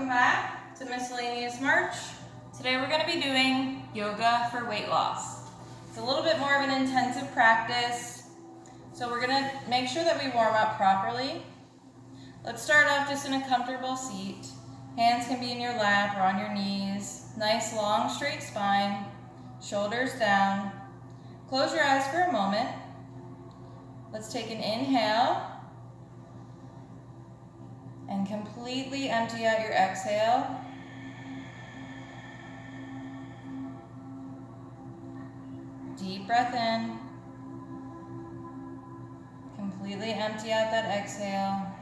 welcome back to Miscellaneous March. Today we're going to be doing yoga for weight loss. It's a little bit more of an intensive practice, so we're going to make sure that we warm up properly. Let's start off just in a comfortable seat. Hands can be in your lap or on your knees. Nice long straight spine, shoulders down. Close your eyes for a moment. Let's take an inhale and completely empty out your exhale. Deep breath in. Completely empty out that exhale.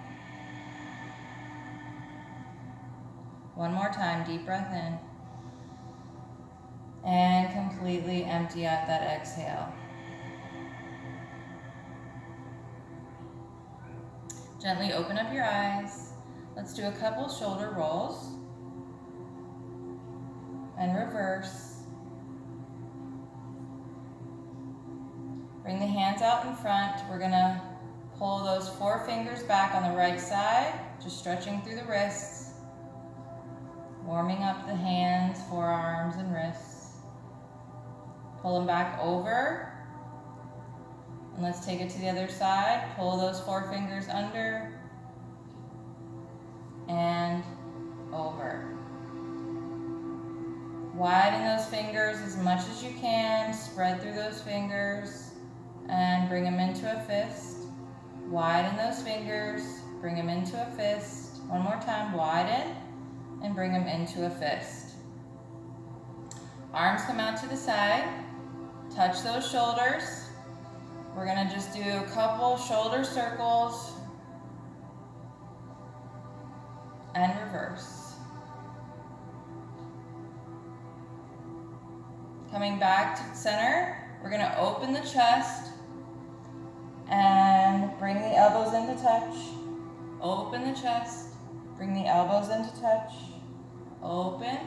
One more time, deep breath in. And completely empty out that exhale. Gently open up your eyes. Let's do a couple shoulder rolls and reverse. Bring the hands out in front. We're gonna pull those 4 fingers back on the right side, just stretching through the wrists, warming up the hands, forearms, and wrists. Pull them back over. And let's take it to the other side. Pull those 4 fingers under and over. Widen those fingers as much as you can. Spread through those fingers and bring them into a fist. Widen those fingers, bring them into a fist. One more time, widen and bring them into a fist. Arms come out to the side. Touch those shoulders. We're gonna just do a couple shoulder circles and reverse. Coming back to center, we're gonna open the chest and bring the elbows into touch. Open the chest, bring the elbows into touch. Open,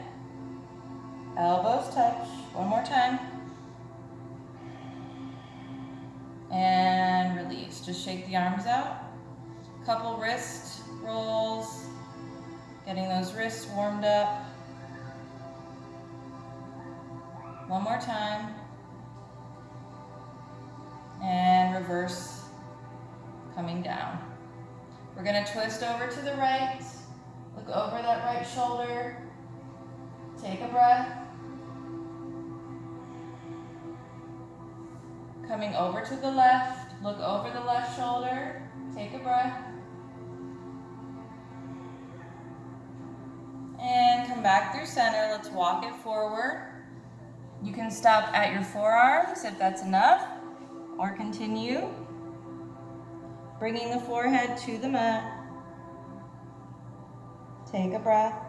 elbows touch. One more time. And release. Just shake the arms out. Couple wrist rolls. Getting those wrists warmed up. One more time. And reverse, coming down. We're gonna twist over to the right. Look over that right shoulder. Take a breath. Coming over to the left, look over the left shoulder, take a breath. And come back through center, let's walk it forward. You can stop at your forearms if that's enough, or continue. Bringing the forehead to the mat. Take a breath.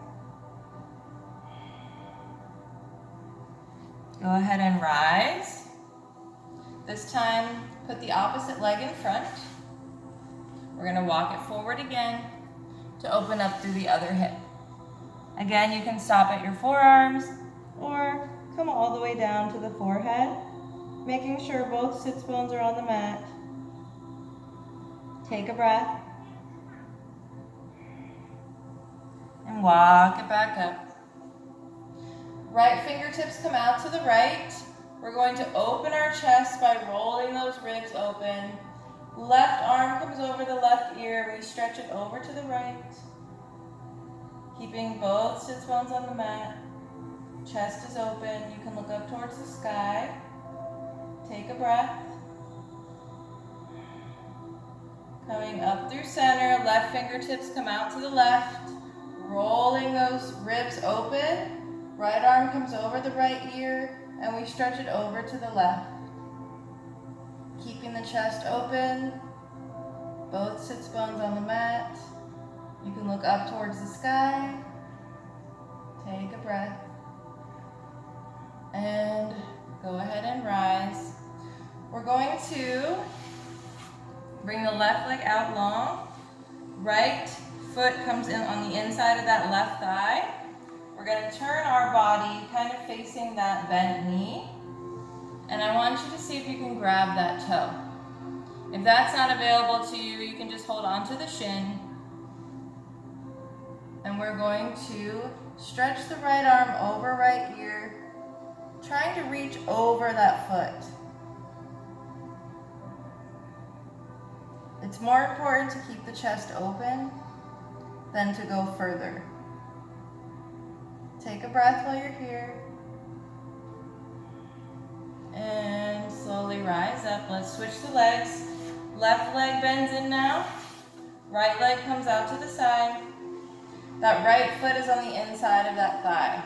Go ahead and rise. This time, put the opposite leg in front. We're gonna walk it forward again to open up through the other hip. Again, you can stop at your forearms or come all the way down to the forehead, making sure both sits bones are on the mat. Take a breath. And walk it back up. Right fingertips come out to the right. We're going to open our chest by rolling those ribs open. Left arm comes over the left ear. We stretch it over to the right. Keeping both sits bones on the mat. Chest is open. You can look up towards the sky. Take a breath. Coming up through center. Left fingertips come out to the left. Rolling those ribs open. Right arm comes over the right ear. And we stretch it over to the left. Keeping the chest open, both sits bones on the mat. You can look up towards the sky. Take a breath. And go ahead and rise. We're going to bring the left leg out long. Right foot comes in on the inside of that left thigh. We're going to turn our body kind of facing that bent knee. And I want you to see if you can grab that toe. If that's not available to you, you can just hold on to the shin. And we're going to stretch the right arm over right ear, trying to reach over that foot. It's more important to keep the chest open than to go further. Take a breath while you're here. And slowly rise up. Let's switch the legs. Left leg bends in now. Right leg comes out to the side. That right foot is on the inside of that thigh.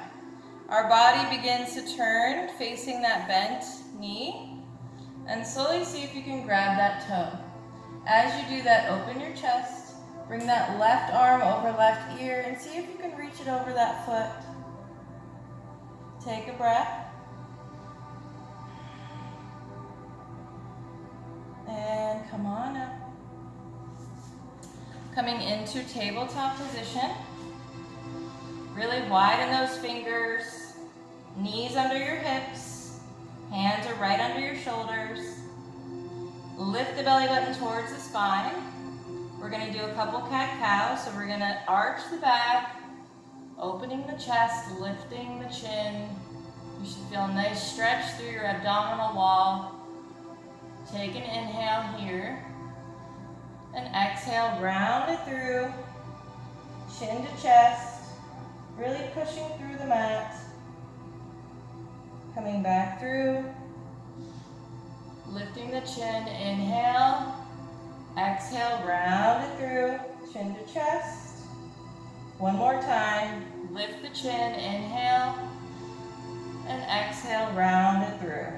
Our body begins to turn, facing that bent knee. And slowly see if you can grab that toe. As you do that, open your chest. Bring that left arm over left ear and see if you can reach it over that foot. Take a breath. And come on up. Coming into tabletop position. Really widen those fingers. Knees under your hips. Hands are right under your shoulders. Lift the belly button towards the spine. We're going to do a couple cat-cows. So we're going to arch the back, opening the chest, lifting the chin. You should feel a nice stretch through your abdominal wall. Take an inhale here. And exhale, round it through. Chin to chest. Really pushing through the mat. Coming back through. Lifting the chin, inhale, exhale, round it through, chin to chest. One more time, lift the chin, inhale, and exhale, round it through.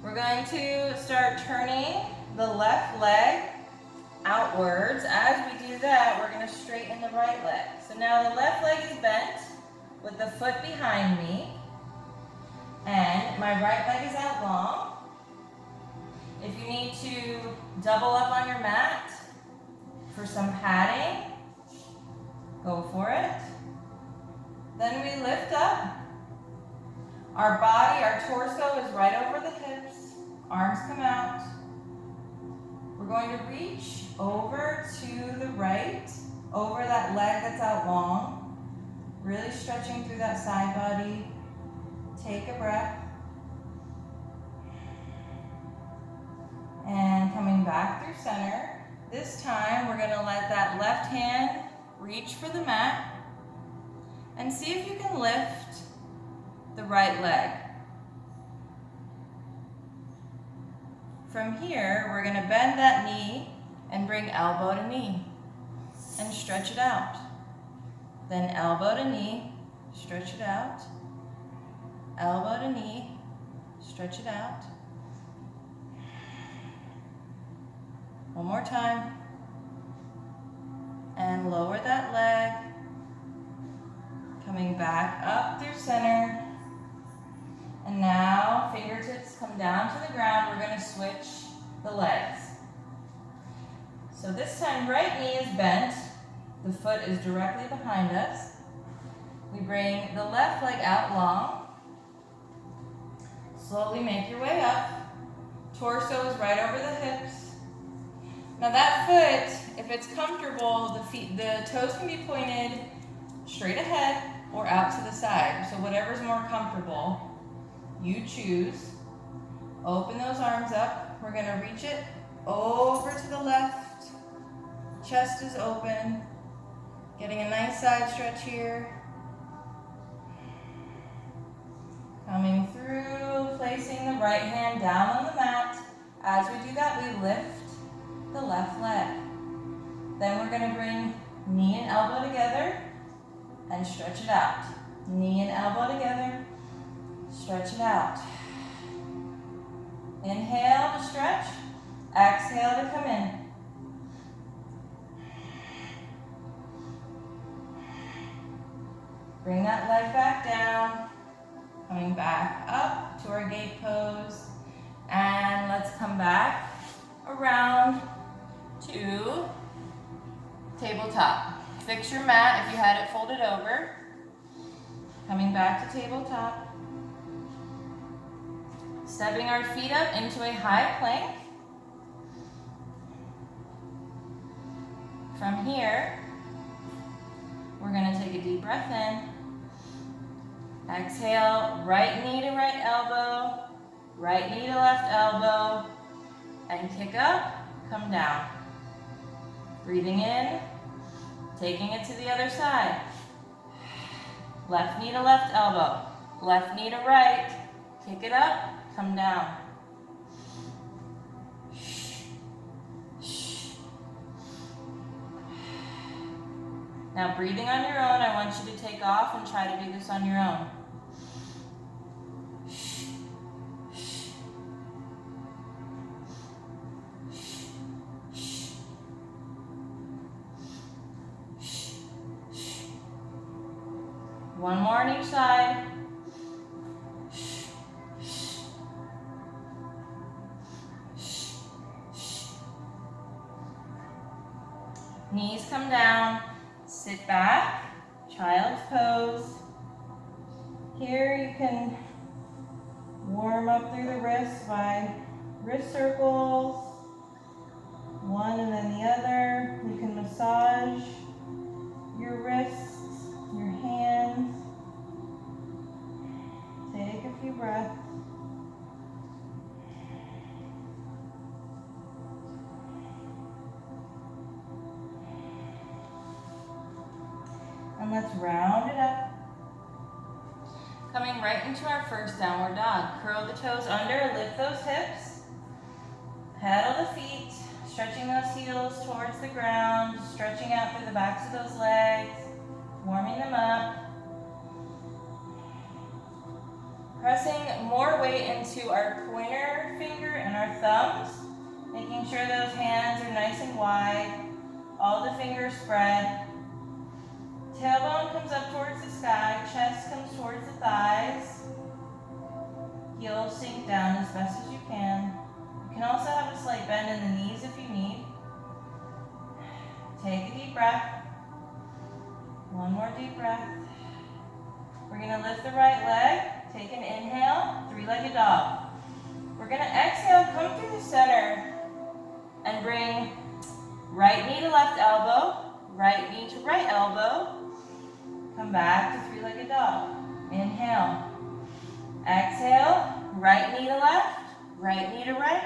We're going to start turning the left leg outwards. As we do that, we're going to straighten the right leg. So now the left leg is bent with the foot behind me. And my right leg is out long. If you need to double up on your mat for some padding, go for it. Then we lift up. Our body, our torso is right over the hips. Arms come out. We're going to reach over to the right, over that leg that's out long. Really stretching through that side body. Take a breath. And coming back through center. This time we're going to let that left hand reach for the mat. And see if you can lift the right leg. From here, we're going to bend that knee and bring elbow to knee. And stretch it out. Then elbow to knee, stretch it out. Elbow to knee, stretch it out. One more time. And lower that leg. Coming back up through center. And now fingertips come down to the ground. We're going to switch the legs. So this time right knee is bent. The foot is directly behind us. We bring the left leg out long. Slowly make your way up. Torso is right over the hips. Now that foot, if it's comfortable, the toes can be pointed straight ahead or out to the side. So whatever's more comfortable, you choose. Open those arms up. We're going to reach it over to the left. Chest is open. Getting a nice side stretch here. Coming through, placing the right hand down on the mat. As we do that, we lift the left leg. Then we're going to bring knee and elbow together and stretch it out. Knee and elbow together, stretch it out. Inhale to stretch, exhale to come in. Bring that leg back down, coming back up to our gate pose. And let's come back around to tabletop. Fix your mat if you had it folded over. Coming back to tabletop. Stepping our feet up into a high plank. From here, we're gonna take a deep breath in. Exhale, right knee to right elbow, right knee to left elbow, and kick up, come down. Breathing in, taking it to the other side. Left knee to left elbow, left knee to right, kick it up, come down. Now breathing on your own, I want you to take off and try to do this on your own. One more on each side. Knees come down. Sit back, child's pose. Here you can warm up through the wrists by wrist circles, one and then the other. You can massage your wrists, your hands. Take a few breaths. And let's round it up. Coming right into our first downward dog. Curl the toes under, lift those hips. Pedal the feet, stretching those heels towards the ground, stretching out through the backs of those legs, warming them up. Pressing more weight into our pointer finger and our thumbs, making sure those hands are nice and wide, all the fingers spread. Tailbone comes up towards the sky, chest comes towards the thighs. Heels sink down as best as you can. You can also have a slight bend in the knees if you need. Take a deep breath. One more deep breath. We're going to lift the right leg. Take an inhale, three-legged dog. We're going to exhale, come through the center, and bring right knee to left elbow, right knee to right elbow. Come back to three-legged dog. Inhale. Exhale, right knee to left, right knee to right.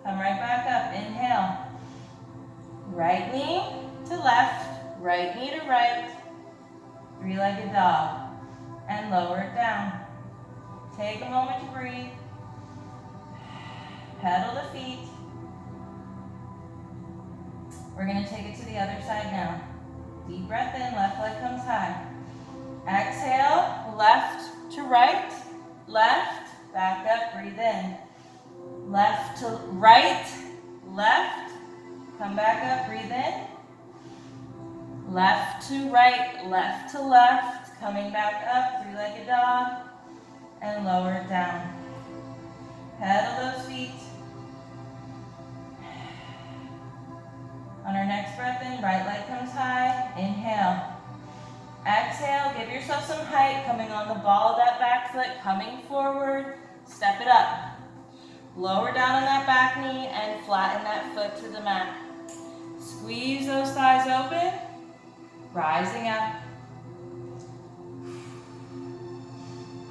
Come right back up. Inhale. Right knee to left, right knee to right. Three-legged dog. And lower it down. Take a moment to breathe. Pedal the feet. We're going to take it to the other side now. Deep breath in, left leg comes high. Exhale, left to right, left, back up, breathe in. Left to right, left, come back up, breathe in. Left to right, left to left, coming back up, three-legged dog, and lower it down. Pedal those feet. On our next breath in, right leg comes high, inhale. Exhale, give yourself some height, coming on the ball of that back foot, coming forward, step it up. Lower down on that back knee and flatten that foot to the mat. Squeeze those thighs open, rising up.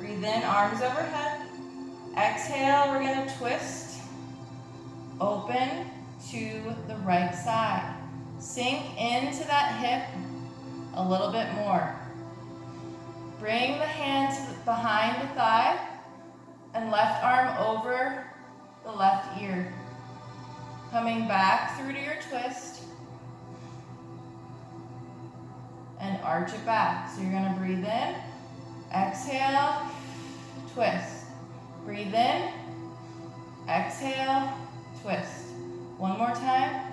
Breathe in, arms overhead. Exhale, we're going to twist, open to the right side. Sink into that hip a little bit more. Bring the hands behind the thigh and left arm over the left ear. Coming back through to your twist and arch it back. So you're going to breathe in, exhale, twist. Breathe in, exhale, twist. One more time.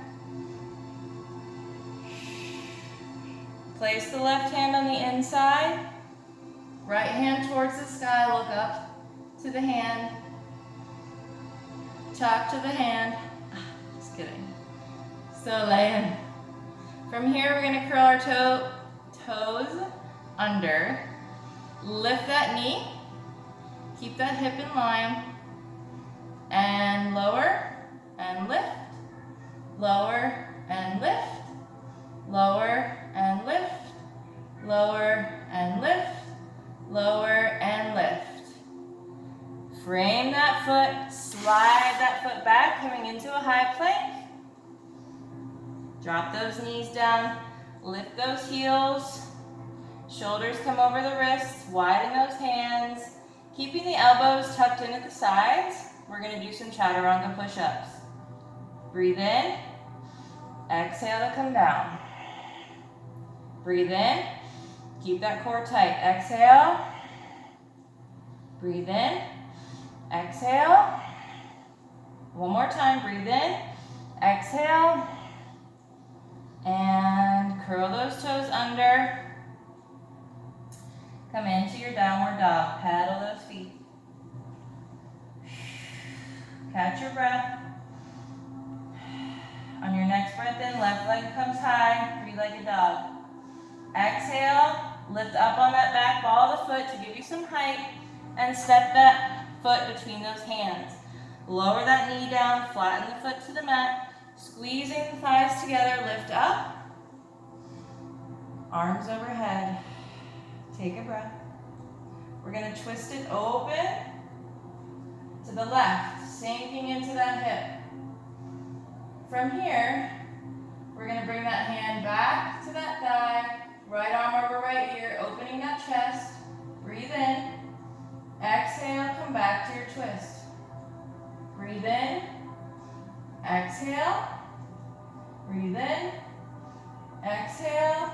Place the left hand on the inside. Right hand towards the sky. Look up to the hand. Talk to the hand. Just kidding. So land. From here, we're going to curl our toes under. Lift that knee. Keep that hip in line. And lower and lift. Lower and lift. Drop those knees down, lift those heels, shoulders come over the wrists, widen those hands, keeping the elbows tucked in at the sides. We're gonna do some chaturanga push-ups. Breathe in, exhale to come down. Breathe in, keep that core tight. Exhale, breathe in, exhale. One more time, breathe in, exhale, and curl those toes under. Come into your downward dog, paddle those feet. Catch your breath. On your next breath in, left leg comes high, three-legged dog. Exhale, lift up on that back ball of the foot to give you some height, and step that foot between those hands. Lower that knee down, flatten the foot to the mat, squeezing the thighs together, lift up. Arms overhead. Take a breath. We're going to twist it open to the left, sinking into that hip. From here, we're going to bring that hand back to that thigh, right arm over right ear, opening that chest. Breathe in. Exhale, come back to your twist. Breathe in. Exhale. Breathe in. Exhale.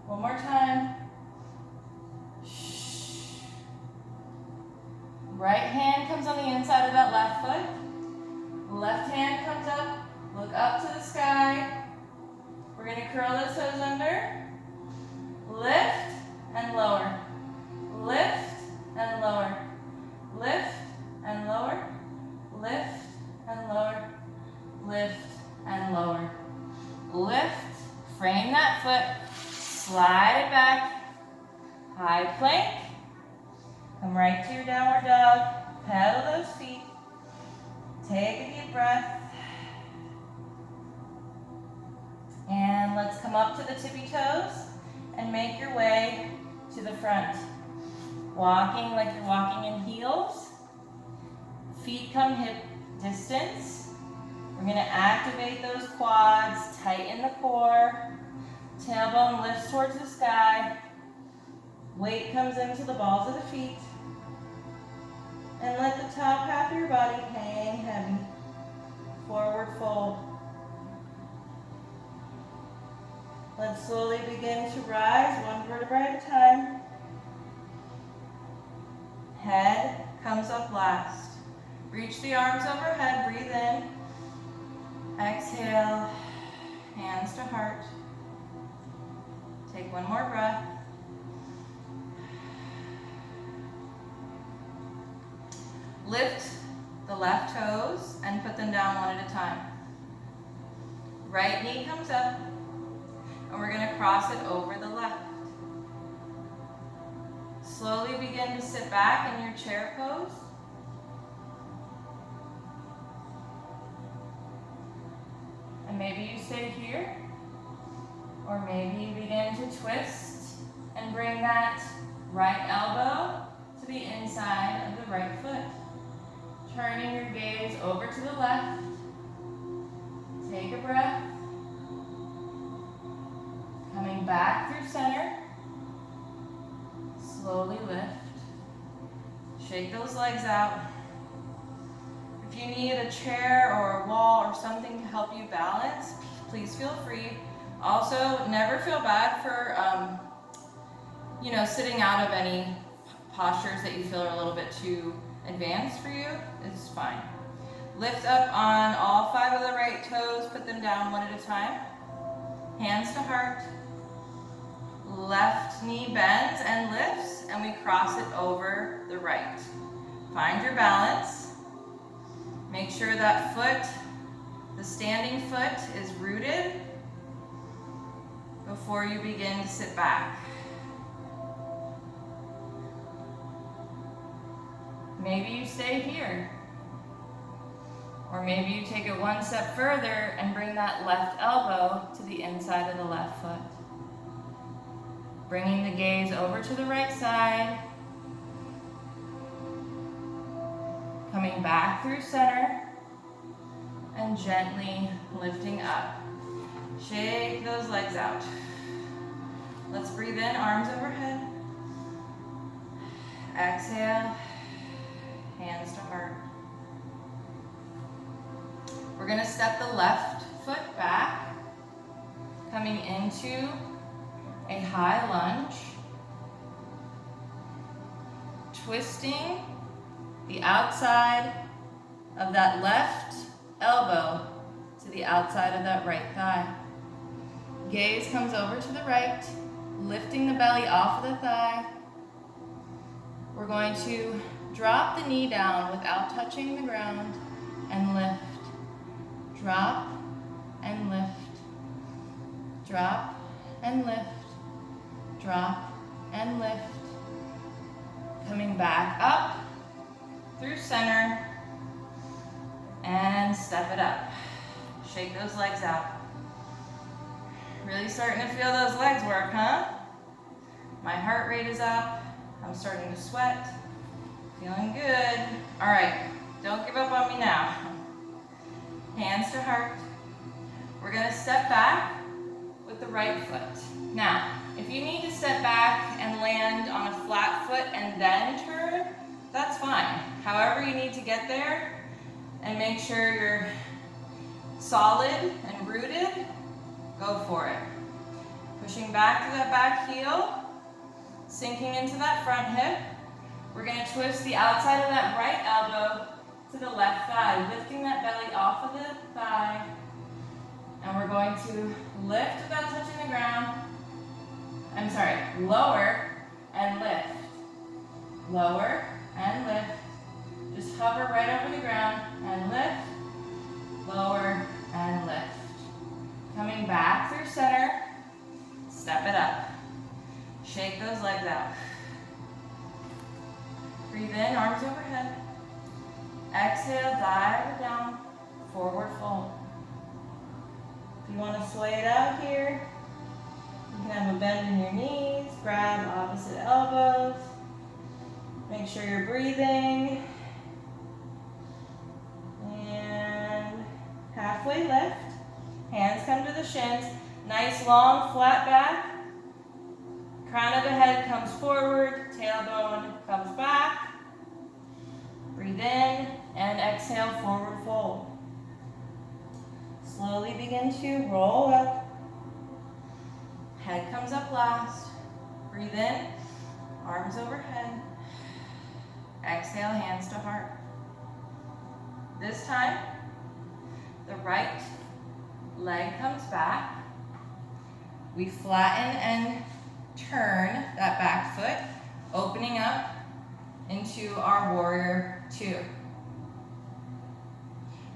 One more time. Right hand comes on the inside of that left foot. Left hand comes up. Look up to the sky. We're going to curl those toes under. Lift and lower. Lift and lower. Lift and lower. Lift and lower. Lift and lower. Lift. Frame that foot. Slide it back. High plank. Come right to your downward dog. Pedal those feet. Take a deep breath. And let's come up to the tippy toes and make your way to the front. Walking like you're walking in heels. Feet come hip distance. We're going to activate those quads, tighten the core. Tailbone lifts towards the sky. Weight comes into the balls of the feet. And let the top half of your body hang heavy. Forward fold. Let's slowly begin to rise, one vertebrae at a time. Head comes up last. Reach the arms overhead, breathe in. Exhale, hands to heart. Take one more breath. Lift the left toes and put them down one at a time. Right knee comes up, and we're going to cross it over the left. Slowly begin to sit back in your chair pose. And maybe you stay here, or maybe you begin to twist and bring that right elbow to the inside of the right foot. Turning your gaze over to the left. Take a breath. Coming back through center. Slowly lift. Shake those legs out. If you need a chair or a wall or something to help you balance, please feel free. Also, never feel bad for sitting out of any postures that you feel are a little bit too advanced for you. It's fine. Lift up on all 5 of the right toes, put them down one at a time. Hands to heart. Left knee bends and lifts, and we cross it over the right. Find your balance. Make sure that foot, the standing foot, is rooted before you begin to sit back. Maybe you stay here. Or maybe you take it one step further and bring that left elbow to the inside of the left foot. Bringing the gaze over to the right side. Coming back through center and gently lifting up. Shake those legs out. Let's breathe in, arms overhead. Exhale, hands to heart. We're gonna step the left foot back, coming into a high lunge, twisting the outside of that left elbow to the outside of that right thigh. Gaze comes over to the right, lifting the belly off of the thigh. We're going to drop the knee down without touching the ground and lift. Drop and lift. Drop and lift. Drop and lift. Coming back up through center and step it up. Shake those legs out. Really starting to feel those legs work, huh? My heart rate is up. I'm starting to sweat. Feeling good. All right, don't give up on me now. Hands to heart. We're gonna step back with the right foot. Now, if you need to step back and land on a flat foot and then turn, that's fine. However you need to get there, and make sure you're solid and rooted, go for it. Pushing back to that back heel, sinking into that front hip. We're gonna twist the outside of that right elbow to the left thigh, lifting that belly off of the thigh. And we're going to lift without touching the ground. I'm sorry, lower and lift. Lower and lift. Just hover right over the ground and lift, lower and lift. Coming back through center, step it up. Shake those legs out. Breathe in, arms overhead. Exhale, dive it down, forward fold. If you want to sway it out here, you can have a bend in your knees, grab opposite elbows. Make sure you're breathing. And halfway lift. Hands come to the shins. Nice long flat back. Crown of the head comes forward, tailbone comes back. Breathe in and exhale, forward fold. Slowly begin to roll up. Head comes up last. Breathe in, arms overhead. Exhale, hands to heart. This time, the right leg comes back. We flatten and turn that back foot, opening up into our warrior two.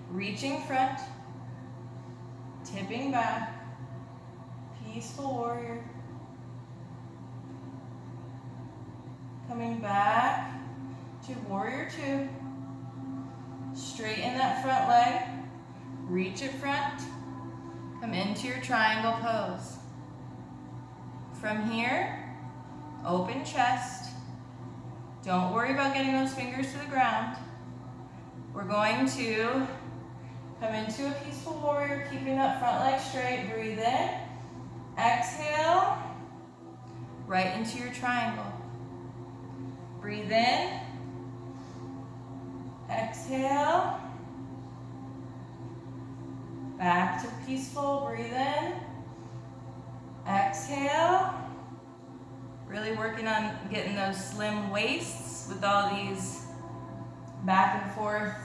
Reaching front, tipping back, peaceful warrior. Coming back to warrior two. Straighten that front leg, reach it front, come into your triangle pose. From here, open chest. Don't worry about getting those fingers to the ground. We're going to come into a peaceful warrior, keeping that front leg straight. Breathe in. Exhale, right into your triangle. Breathe in. Exhale. Back to peaceful. Breathe in. Exhale. Really working on getting those slim waists with all these back and forth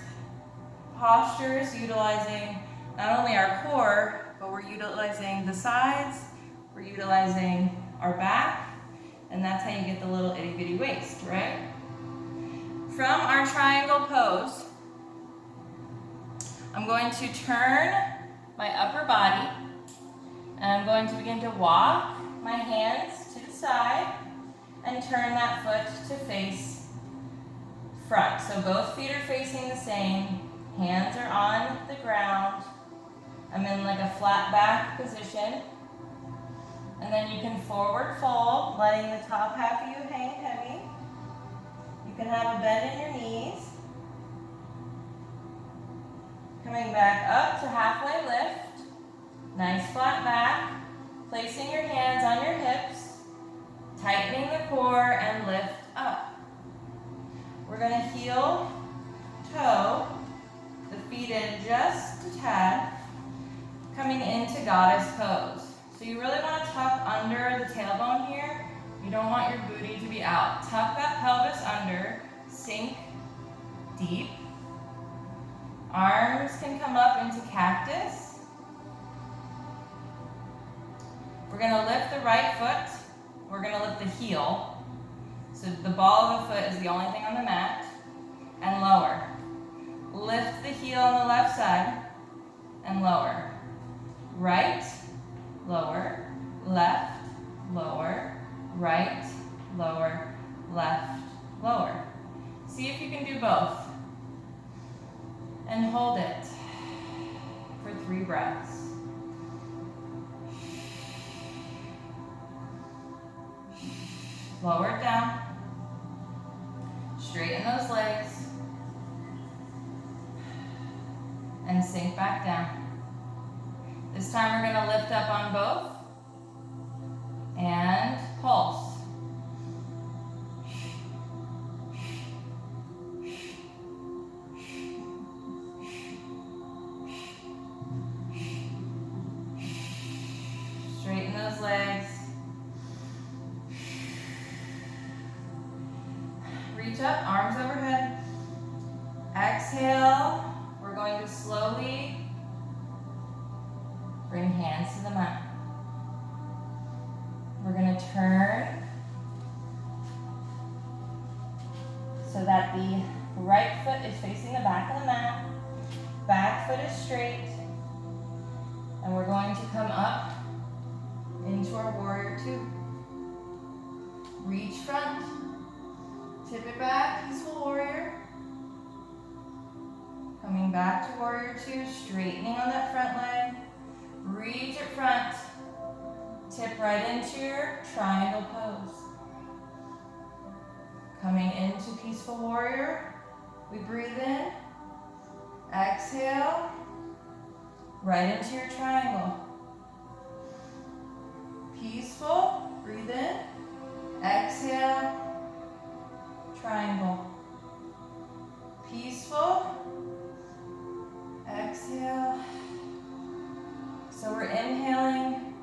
postures, utilizing not only our core, but we're utilizing the sides, we're utilizing our back, and that's how you get the little itty bitty waist, right? From our triangle pose, I'm going to turn my upper body, and I'm going to begin to walk my hands to the side and turn that foot to face front. So both feet are facing the same. Hands are on the ground. I'm in like a flat back position. And then you can forward fold, letting the top half of you hang heavy. You can have a bend in your knees. Coming back up to halfway lift. Nice flat back. Placing your hands on your hips, tightening the core and lift up. We're gonna heel, toe, the feet in just a tad, coming into goddess pose. So you really wanna tuck under the tailbone here. You don't want your booty to be out. Tuck that pelvis under, sink deep. Arms can come up into cactus. We're gonna lift the right foot. We're gonna lift the heel. So the ball of the foot is the only thing on the mat. And lower. Lift the heel on the left side and lower. Right, lower, left, lower, right, lower, left, lower. See if you can do both. And hold it for 3 breaths. Lower it down. Straighten those legs. And sink back down. This time we're going to lift up on both. And pulse. Straighten those legs. Reach up, arms overhead. Exhale. We're going to slowly bring hands to the mat. We're going to turn so that the right foot is facing the back of the mat. Back foot is straight. And we're going to come up into our warrior 2. Reach front. Tip it back, peaceful warrior. Coming back to warrior 2, straightening on that front leg. Reach it front. Tip right into your triangle pose. Coming into peaceful warrior. We breathe in. Exhale. Right into your triangle. Peaceful. Breathe in. Exhale. Triangle. Peaceful. Exhale. So we're inhaling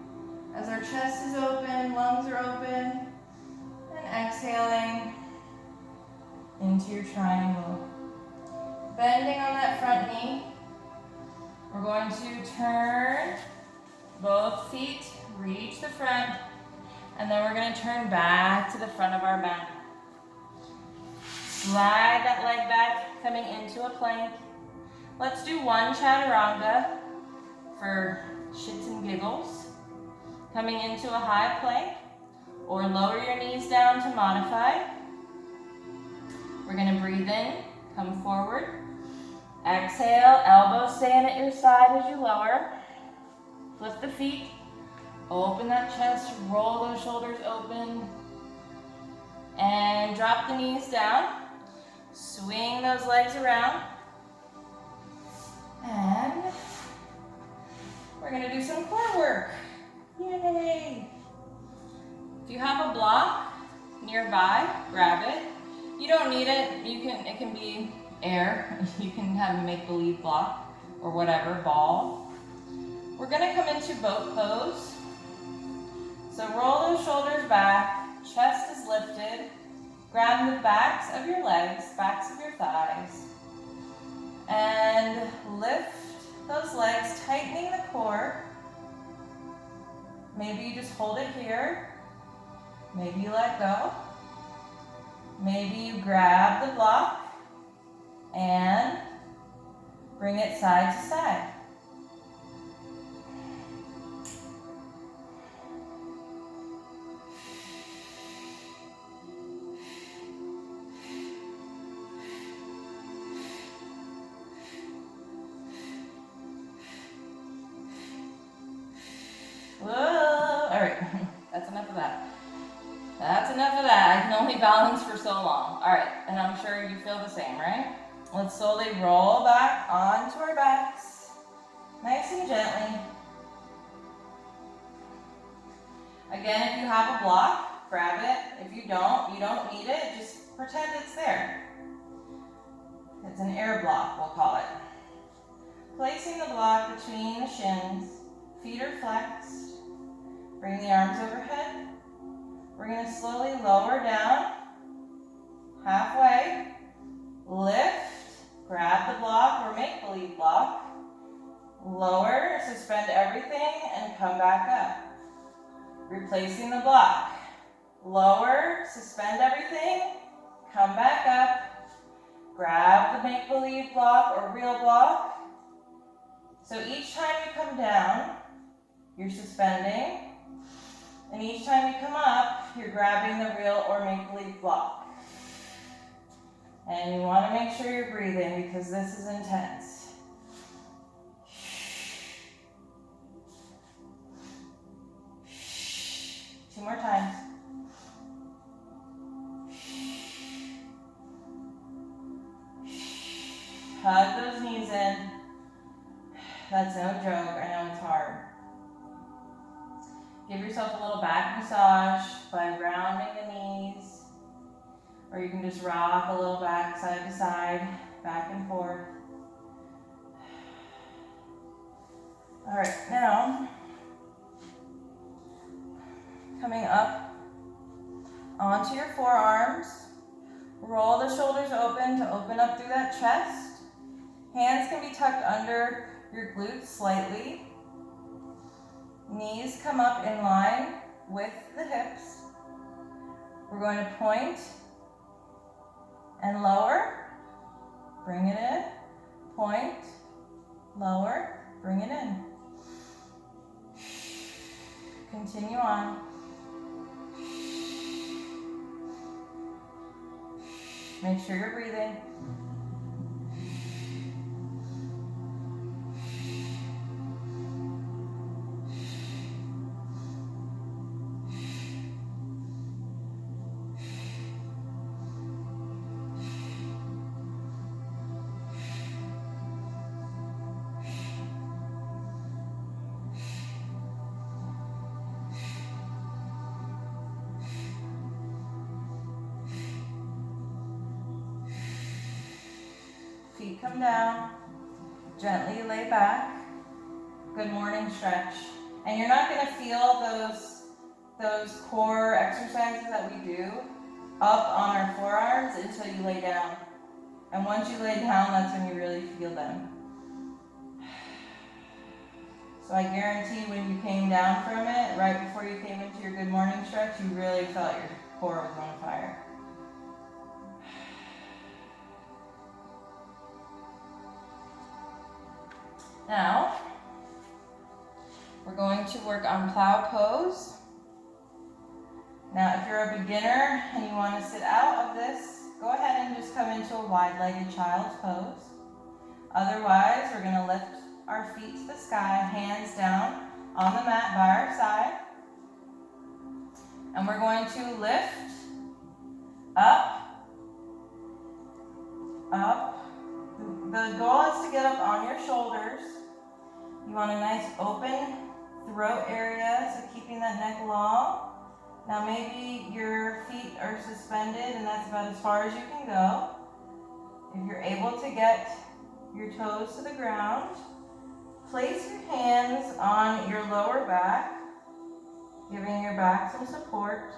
as our chest is open, lungs are open, and exhaling into your triangle. Bending on that front knee. We're going to turn both feet, reach the front, and then we're going to turn back to the front of our mat. Slide that leg back, coming into a plank. Let's do 1 chaturanga for shits and giggles. Coming into a high plank, or lower your knees down to modified. We're going to breathe in, come forward. Exhale, elbows staying at your side as you lower. Lift the feet, open that chest, roll those shoulders open. And drop the knees down. Swing those legs around. And we're going to do some core work. Yay! If you have a block nearby, grab it. You don't need it. It can be air. You can have a make-believe block or whatever, ball. We're going to come into boat pose. So roll those shoulders back, chest is lifted. Grab the backs of your legs, backs of your thighs, and lift those legs, tightening the core. Maybe you just hold it here. Maybe you let go. Maybe you grab the block and bring it side to side. That's enough of that. I can only balance for so long. All right, and I'm sure you feel the same, right? Let's slowly roll back onto our backs, nice and gently. Again, if you have a block, grab it. If you don't need it. Just pretend it's there. It's an air block, we'll call it. Placing the block between the shins, feet are flexed. Bring the arms overhead. We're going to slowly lower down, halfway, lift, grab the block or make-believe block, lower, suspend everything, and come back up. Replacing the block. Lower, suspend everything, come back up, grab the make-believe block or real block. So each time you come down, you're suspending, and each time you come up, you're grabbing the real or make-believe block. And you want to make sure you're breathing because this is intense. Two more times. Hug those knees in. That's no joke, I know it's hard. Give yourself a little back massage by rounding the knees, or you can just rock a little back side to side, back and forth. All right, now, coming up onto your forearms, roll the shoulders open to open up through that chest. Hands can be tucked under your glutes slightly. Knees come up in line with the hips. We're going to point and lower. Bring it in. Point, lower, bring it in. Continue on. Make sure you're breathing. Feet come down, gently lay back. Good morning stretch. And you're not going to feel those core exercises that we do up on our forearms until you lay down. And once you lay down, that's when you really feel them. So I guarantee when you came down from it, right before you came into your good morning stretch, you really felt your core was on fire. Now, we're going to work on plow pose. Now, if you're a beginner and you want to sit out of this, go ahead and just come into a wide-legged child's pose. Otherwise, we're going to lift our feet to the sky, hands down on the mat by our side. And we're going to lift, up, up. The goal is to get up on your shoulders. You want a nice open throat area, so keeping that neck long. Now maybe your feet are suspended and that's about as far as you can go. If you're able to get your toes to the ground, place your hands on your lower back, giving your back some support.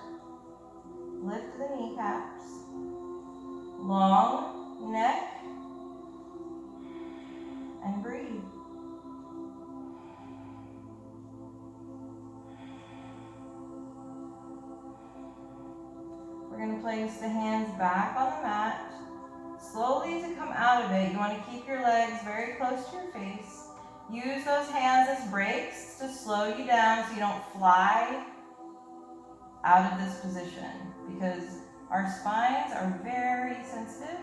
Lift the kneecaps. Long neck. And breathe. We're going to place the hands back on the mat. Slowly to come out of it, you want to keep your legs very close to your face. Use those hands as brakes to slow you down so you don't fly out of this position, because our spines are very sensitive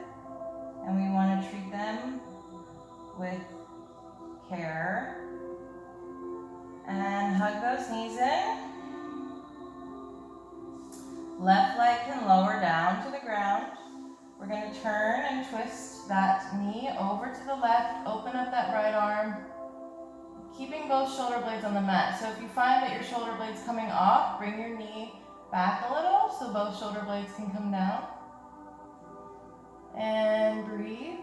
and we want to treat them with care. And hug those knees in. Left leg can lower down to the ground. We're going to turn and twist that knee over to the left. Open up that right arm. keeping both shoulder blades on the mat. So if you find that your shoulder blade's coming off, bring your knee back a little so both shoulder blades can come down. And breathe.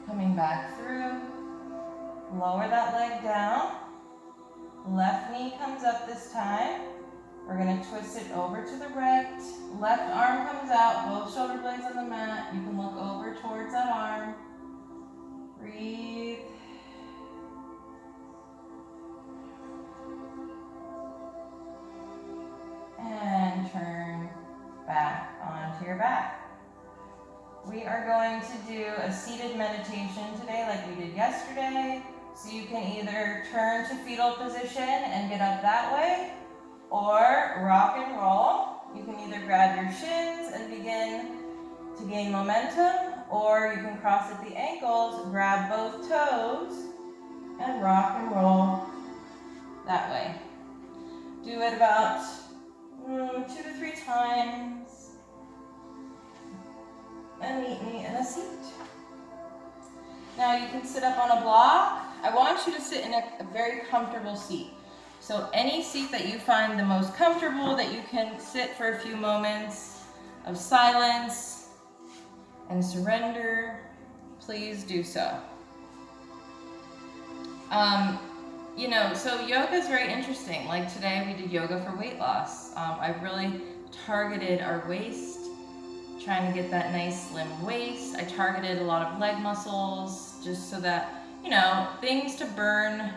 Coming back through. Lower that leg down. Left knee comes up this time. We're going to twist it over to the right. Left arm comes out, both shoulder blades on the mat. You can look over towards that arm. Breathe. And turn back onto your back. We are going to do a seated meditation today like we did yesterday. So you can either turn to fetal position and get up that way, or rock and roll. You can either grab your shins and begin to gain momentum, or you can cross at the ankles, grab both toes, and rock and roll that way. Do it about 2 to 3 times. And meet me in a seat. Now you can sit up on a block. I want you to sit in a very comfortable seat. So any seat that you find the most comfortable, that you can sit for a few moments of silence and surrender, please do so. So yoga is very interesting. Like today we did yoga for weight loss. I really targeted our waist, trying to get that nice slim waist. I targeted a lot of leg muscles just so that, things to burn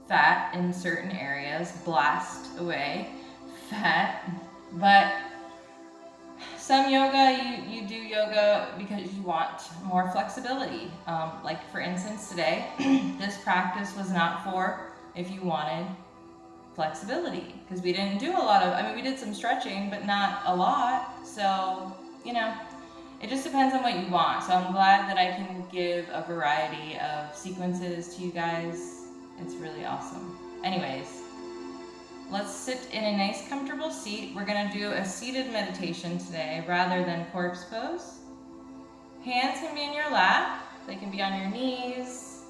fat in certain areas, blast away fat. But some yoga, you do yoga because you want more flexibility. Like for instance today, this practice was not for if you wanted flexibility, because we didn't do a lot of, we did some stretching, but not a lot. So, it just depends on what you want. So I'm glad that I can give a variety of sequences to you guys. It's really awesome. Anyways, let's sit in a nice comfortable seat. We're gonna do a seated meditation today rather than corpse pose. Hands can be in your lap. They can be on your knees.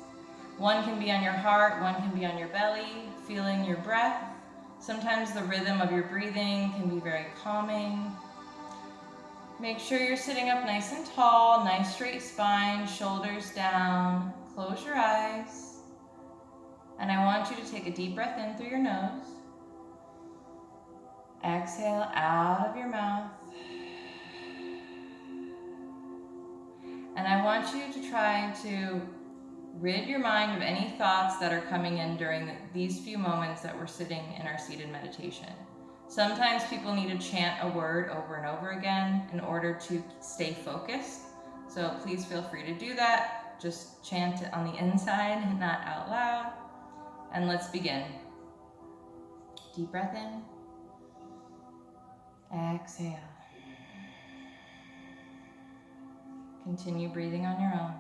One can be on your heart, one can be on your belly, feeling your breath. Sometimes the rhythm of your breathing can be very calming. Make sure you're sitting up nice and tall, nice straight spine, shoulders down. Close your eyes. And I want you to take a deep breath in through your nose. Exhale out of your mouth. And I want you to try to rid your mind of any thoughts that are coming in during these few moments that we're sitting in our seated meditation. Sometimes people need to chant a word over and over again in order to stay focused. So please feel free to do that. Just chant it on the inside and not out loud. And let's begin. Deep breath in. Exhale. Continue breathing on your own.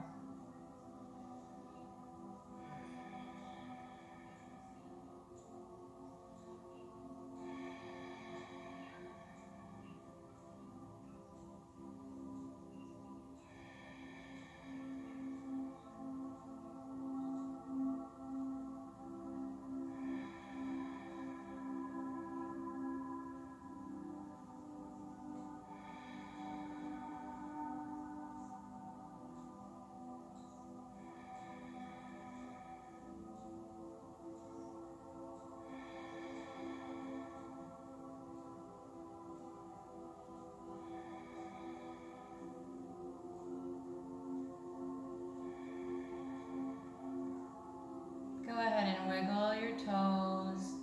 Go ahead and wiggle your toes,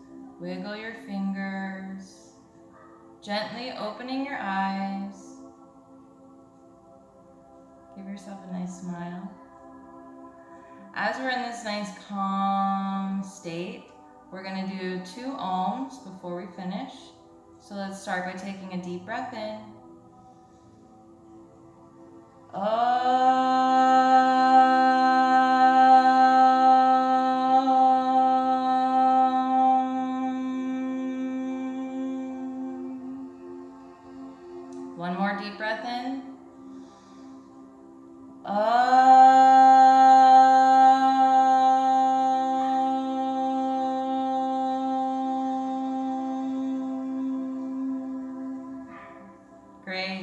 wiggle your fingers, gently opening your eyes. Give yourself a nice smile. As we're in this nice calm state, we're going to do 2 ohms before we finish. So let's start by taking a deep breath in. One more deep breath in. Great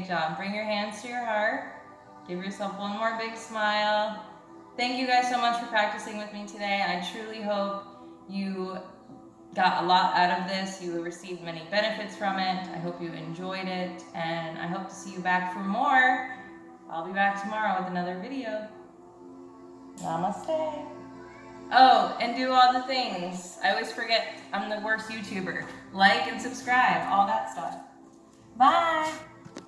job. Bring your hands to your heart. Give yourself one more big smile. Thank you guys so much for practicing with me today. I truly hope you got a lot out of this. You received many benefits from it. I hope you enjoyed it, and I hope to see you back for more. I'll be back tomorrow with another video. Namaste. Oh, and do all the things. I always forget I'm the worst YouTuber. Like and subscribe, all that stuff. Bye.